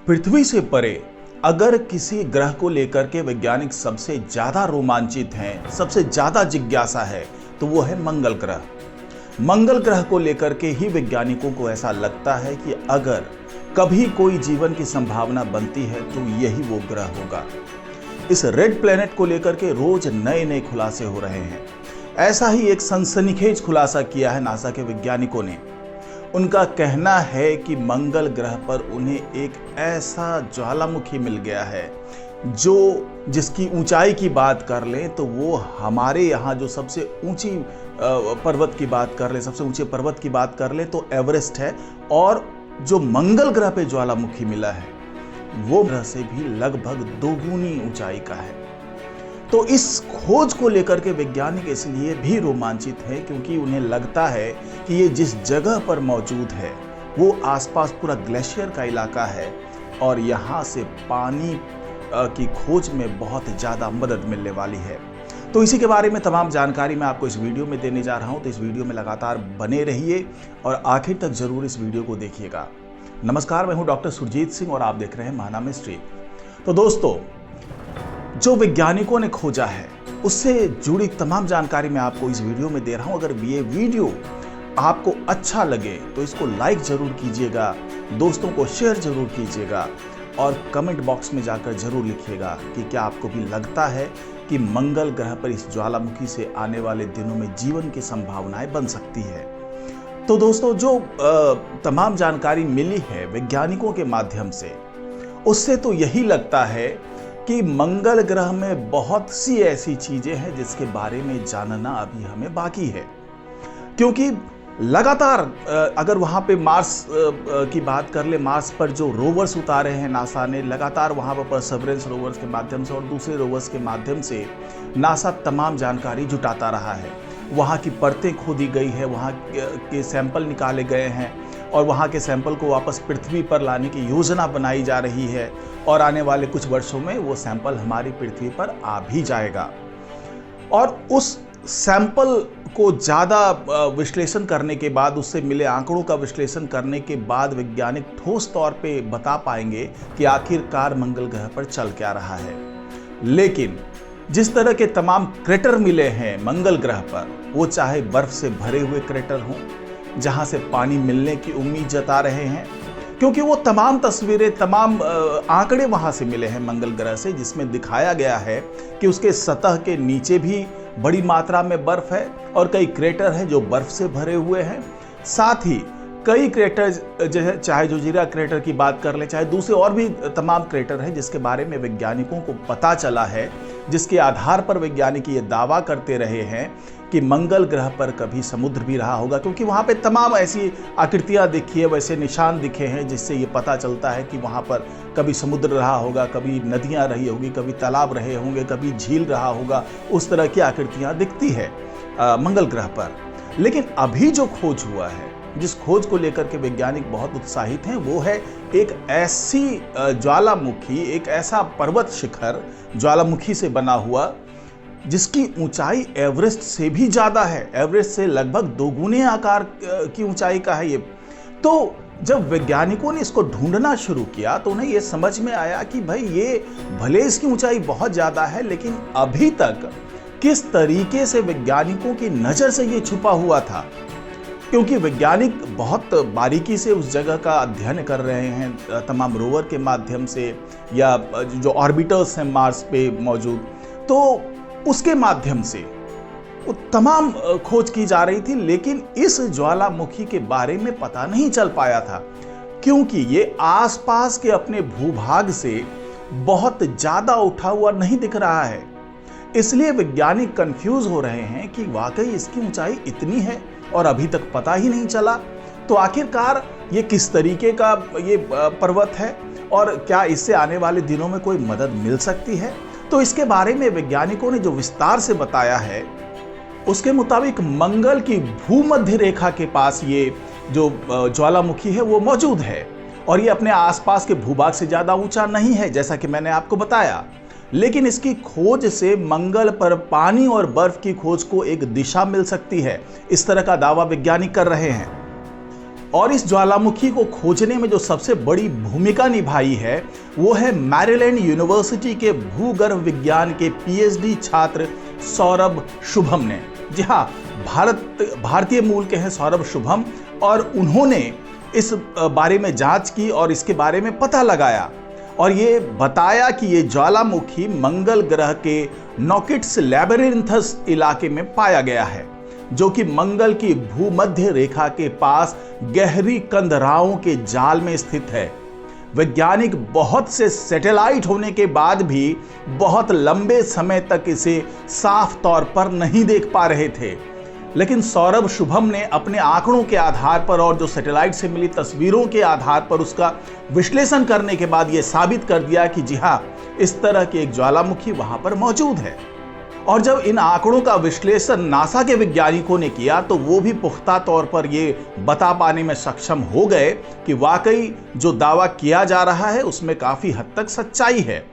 पृथ्वी से परे अगर किसी ग्रह को लेकर के वैज्ञानिक सबसे ज्यादा रोमांचित हैं, सबसे ज्यादा जिज्ञासा है, तो वो है मंगल ग्रह। मंगल ग्रह को लेकर के ही वैज्ञानिकों को ऐसा लगता है कि अगर कभी कोई जीवन की संभावना बनती है तो यही वो ग्रह होगा। इस रेड प्लेनेट को लेकर के रोज नए नए खुलासे हो रहे हैं। ऐसा ही एक सनसनीखेज खुलासा किया है नासा के वैज्ञानिकों ने। उनका कहना है कि मंगल ग्रह पर उन्हें एक ऐसा ज्वालामुखी मिल गया है जिसकी ऊंचाई की बात कर लें तो वो हमारे यहाँ जो सबसे ऊंची पर्वत की बात कर लें, सबसे ऊंचे पर्वत की बात कर लें तो एवरेस्ट है, और जो मंगल ग्रह पे ज्वालामुखी मिला है वो ग्रह से भी लगभग दोगुनी ऊंचाई का है। तो इस खोज को लेकर के वैज्ञानिक इसलिए भी रोमांचित हैं क्योंकि उन्हें लगता है कि ये जिस जगह पर मौजूद है वो आसपास पूरा ग्लेशियर का इलाका है और यहाँ से पानी की खोज में बहुत ज़्यादा मदद मिलने वाली है। तो इसी के बारे में तमाम जानकारी मैं आपको इस वीडियो में देने जा रहा हूँ, तो इस वीडियो में लगातार बने रहिए और आखिर तक जरूर इस वीडियो को देखिएगा। नमस्कार, मैं हूँ डॉक्टर सुरजीत सिंह और आप देख रहे हैं महाना मिस्ट्री। तो दोस्तों, जो वैज्ञानिकों ने खोजा है उससे जुड़ी तमाम जानकारी मैं आपको इस वीडियो में दे रहा हूं। अगर ये वीडियो आपको अच्छा लगे तो इसको लाइक जरूर कीजिएगा, दोस्तों को शेयर जरूर कीजिएगा और कमेंट बॉक्स में जाकर जरूर लिखिएगा कि क्या आपको भी लगता है कि मंगल ग्रह पर इस ज्वालामुखी से आने वाले दिनों में जीवन की संभावनाएं बन सकती है। तो दोस्तों, जो तमाम जानकारी मिली है वैज्ञानिकों के माध्यम से, उससे तो यही लगता है कि मंगल ग्रह में बहुत सी ऐसी चीजें हैं जिसके बारे में जानना अभी हमें बाकी है। क्योंकि लगातार अगर वहां पे मार्स की बात कर ले, मार्स पर जो रोवर्स उतारे हैं नासा ने, लगातार वहां पर परसेवरेंस रोवर्स के माध्यम से और दूसरे रोवर्स के माध्यम से नासा तमाम जानकारी जुटाता रहा है। वहां की परतें खोदी गई है, वहां के सैंपल निकाले गए हैं और वहाँ के सैंपल को वापस पृथ्वी पर लाने की योजना बनाई जा रही है और आने वाले कुछ वर्षों में वो सैंपल हमारी पृथ्वी पर आ भी जाएगा। और उस सैंपल को ज़्यादा विश्लेषण करने के बाद, उससे मिले आंकड़ों का विश्लेषण करने के बाद वैज्ञानिक ठोस तौर पे बता पाएंगे कि आखिरकार मंगल ग्रह पर चल क्या रहा है। लेकिन जिस तरह के तमाम क्रेटर मिले हैं मंगल ग्रह पर, वो चाहे बर्फ से भरे हुए क्रेटर हों जहां से पानी मिलने की उम्मीद जता रहे हैं, क्योंकि वो तमाम तस्वीरें, तमाम आंकड़े वहां से मिले हैं मंगल ग्रह से, जिसमें दिखाया गया है कि उसके सतह के नीचे भी बड़ी मात्रा में बर्फ है और कई क्रेटर हैं जो बर्फ से भरे हुए हैं। साथ ही कई क्रेटर जो है, चाहे जोजिरा क्रेटर की बात कर ले, चाहे दूसरे और भी तमाम क्रेटर हैं जिसके बारे में वैज्ञानिकों को पता चला है, जिसके आधार पर वैज्ञानिक ये दावा करते रहे हैं कि मंगल ग्रह पर कभी समुद्र भी रहा होगा। क्योंकि वहाँ पे तमाम ऐसी आकृतियाँ दिखी है, वैसे निशान दिखे हैं जिससे ये पता चलता है कि वहाँ पर कभी समुद्र रहा होगा, कभी नदियाँ रही होगी, कभी तालाब रहे होंगे, कभी झील रहा होगा। उस तरह की आकृतियाँ दिखती है मंगल ग्रह पर। लेकिन अभी जो खोज हुआ है, जिस खोज को लेकर के वैज्ञानिक बहुत उत्साहित हैं, वो है एक ऐसी ज्वालामुखी, एक ऐसा पर्वत शिखर ज्वालामुखी से बना हुआ जिसकी ऊंचाई एवरेस्ट से भी ज्यादा है। एवरेस्ट से लगभग दोगुने आकार की ऊंचाई का है ये। तो जब वैज्ञानिकों ने इसको ढूंढना शुरू किया तो उन्हें ये समझ में आया कि भाई, ये भले इसकी ऊंचाई बहुत ज्यादा है, लेकिन अभी तक किस तरीके से वैज्ञानिकों की नजर से ये छुपा हुआ था। क्योंकि वैज्ञानिक बहुत बारीकी से उस जगह का अध्ययन कर रहे हैं तमाम रोवर के माध्यम से, या जो ऑर्बिटर्स हैं मार्स पे मौजूद, तो उसके माध्यम से वो तमाम खोज की जा रही थी। लेकिन इस ज्वालामुखी के बारे में पता नहीं चल पाया था क्योंकि ये आसपास के अपने भूभाग से बहुत ज्यादा उठा हुआ नहीं दिख रहा है। इसलिए वैज्ञानिक कंफ्यूज हो रहे हैं कि वाकई इसकी ऊंचाई इतनी है और अभी तक पता ही नहीं चला। तो आखिरकार ये किस तरीके का ये पर्वत है और क्या इससे आने वाले दिनों में कोई मदद मिल सकती है? तो इसके बारे में वैज्ञानिकों ने जो विस्तार से बताया है, उसके मुताबिक मंगल की भूमध्य रेखा के पास ये जो ज्वालामुखी है वो मौजूद है और ये अपने आसपास के भूभाग से ज्यादा ऊंचा नहीं है, जैसा कि मैंने आपको बताया। लेकिन इसकी खोज से मंगल पर पानी और बर्फ की खोज को एक दिशा मिल सकती है, इस तरह का दावा वैज्ञानिक कर रहे हैं। और इस ज्वालामुखी को खोजने में जो सबसे बड़ी भूमिका निभाई है वो है मैरीलैंड यूनिवर्सिटी के भूगर्भ विज्ञान के पीएचडी छात्र सौरभ शुभम ने। जी हाँ, भारतीय मूल के हैं सौरभ शुभम, और उन्होंने इस बारे में जांच की और इसके बारे में पता लगाया और ये बताया कि ये ज्वालामुखी मंगल ग्रह के नॉकिट्स लैबिरिंथस इलाके में पाया गया है, जो कि मंगल की भूमध्य रेखा के पास गहरी कंदराओं के जाल में स्थित है। वैज्ञानिक बहुत से सैटेलाइट होने के बाद भी बहुत लंबे समय तक इसे साफ तौर पर नहीं देख पा रहे थे, लेकिन सौरभ शुभम ने अपने आंकड़ों के आधार पर और जो सैटेलाइट से मिली तस्वीरों के आधार पर उसका विश्लेषण करने के बाद यह साबित कर दिया कि जी हां, इस तरह की एक ज्वालामुखी वहां पर मौजूद है। और जब इन आंकड़ों का विश्लेषण नासा के वैज्ञानिकों ने किया तो वो भी पुख्ता तौर पर ये बता पाने में सक्षम हो गए कि वाकई जो दावा किया जा रहा है उसमें काफी हद तक सच्चाई है।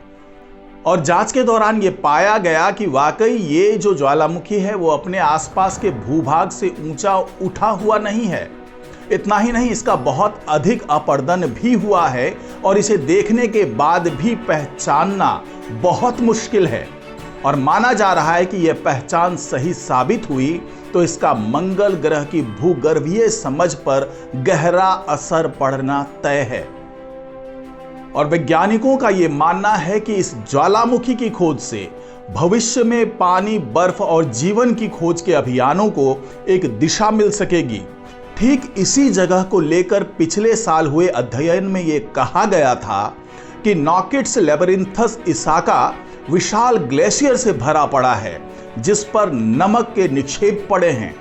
और जांच के दौरान ये पाया गया कि वाकई ये जो ज्वालामुखी है वो अपने आसपास के भूभाग से ऊंचा उठा हुआ नहीं है। इतना ही नहीं, इसका बहुत अधिक अपर्दन भी हुआ है और इसे देखने के बाद भी पहचानना बहुत मुश्किल है। और माना जा रहा है कि यह पहचान सही साबित हुई तो इसका मंगल ग्रह की भूगर्भीय समझ पर गहरा असर पड़ना तय है। और वैज्ञानिकों का यह मानना है कि इस ज्वालामुखी की खोज से भविष्य में पानी, बर्फ और जीवन की खोज के अभियानों को एक दिशा मिल सकेगी। ठीक इसी जगह को लेकर पिछले साल हुए अध्ययन में यह कहा गया था कि नॉकिट्स लैबिरिंथस इलाका विशाल ग्लेशियर से भरा पड़ा है जिस पर नमक के निक्षेप पड़े हैं।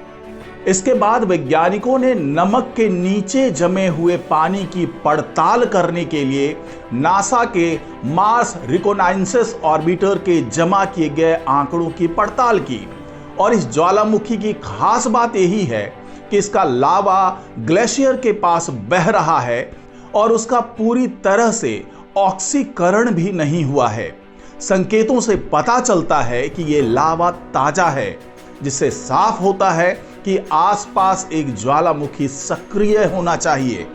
इसके बाद वैज्ञानिकों ने नमक के नीचे जमे हुए पानी की पड़ताल करने के लिए नासा के मार्स रिकोनाइसेंस ऑर्बिटर के जमा किए गए आंकड़ों की पड़ताल की। और इस ज्वालामुखी की खास बात यही है कि इसका लावा ग्लेशियर के पास बह रहा है और उसका पूरी तरह से ऑक्सीकरण भी नहीं हुआ है। संकेतों से पता चलता है कि यह लावा ताजा है, जिससे साफ होता है कि आसपास एक ज्वालामुखी सक्रिय होना चाहिए।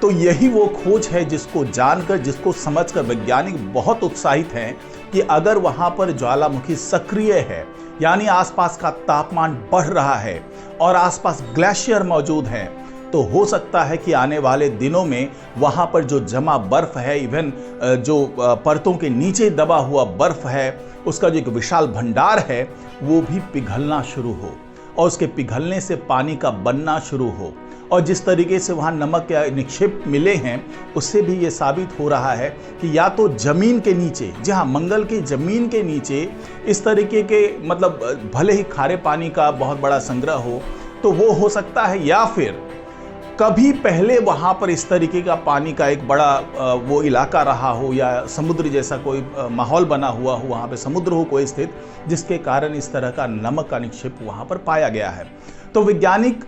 तो यही वो खोज है जिसको जानकर, जिसको समझकर वैज्ञानिक बहुत उत्साहित हैं कि अगर वहां पर ज्वालामुखी सक्रिय है, यानी आसपास का तापमान बढ़ रहा है और आसपास ग्लेशियर मौजूद है, तो हो सकता है कि आने वाले दिनों में वहां पर जो जमा बर्फ है, इवन जो परतों के नीचे दबा हुआ बर्फ है, उसका जो एक विशाल भंडार है वो भी पिघलना शुरू हो और उसके पिघलने से पानी का बनना शुरू हो। और जिस तरीके से वहाँ नमक के निक्षेप मिले हैं उससे भी ये साबित हो रहा है कि या तो जमीन के नीचे, जहाँ मंगल की जमीन के नीचे इस तरीके के मतलब भले ही खारे पानी का बहुत बड़ा संग्रह हो तो वो हो सकता है, या फिर कभी पहले वहाँ पर इस तरीके का पानी का एक बड़ा वो इलाका रहा हो या समुद्र जैसा कोई माहौल बना हुआ हो, वहाँ पे समुद्र हो कोई स्थित, जिसके कारण इस तरह का नमक का निक्षेप वहाँ पर पाया गया है। तो वैज्ञानिक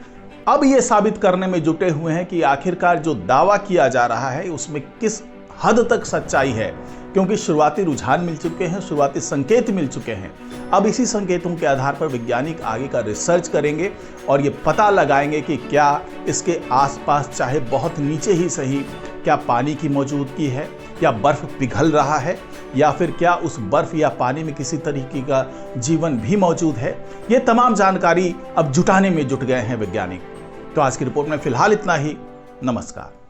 अब ये साबित करने में जुटे हुए हैं कि आखिरकार जो दावा किया जा रहा है उसमें किस हद तक सच्चाई है, क्योंकि शुरुआती रुझान मिल चुके हैं, शुरुआती संकेत मिल चुके हैं। अब इसी संकेतों के आधार पर वैज्ञानिक आगे का रिसर्च करेंगे और ये पता लगाएंगे कि क्या इसके आसपास, चाहे बहुत नीचे ही सही, क्या पानी की मौजूदगी है या बर्फ पिघल रहा है, या फिर क्या उस बर्फ या पानी में किसी तरीके का जीवन भी मौजूद है। ये तमाम जानकारी अब जुटाने में जुट गए हैं वैज्ञानिक। तो आज की रिपोर्ट में फिलहाल इतना ही। नमस्कार।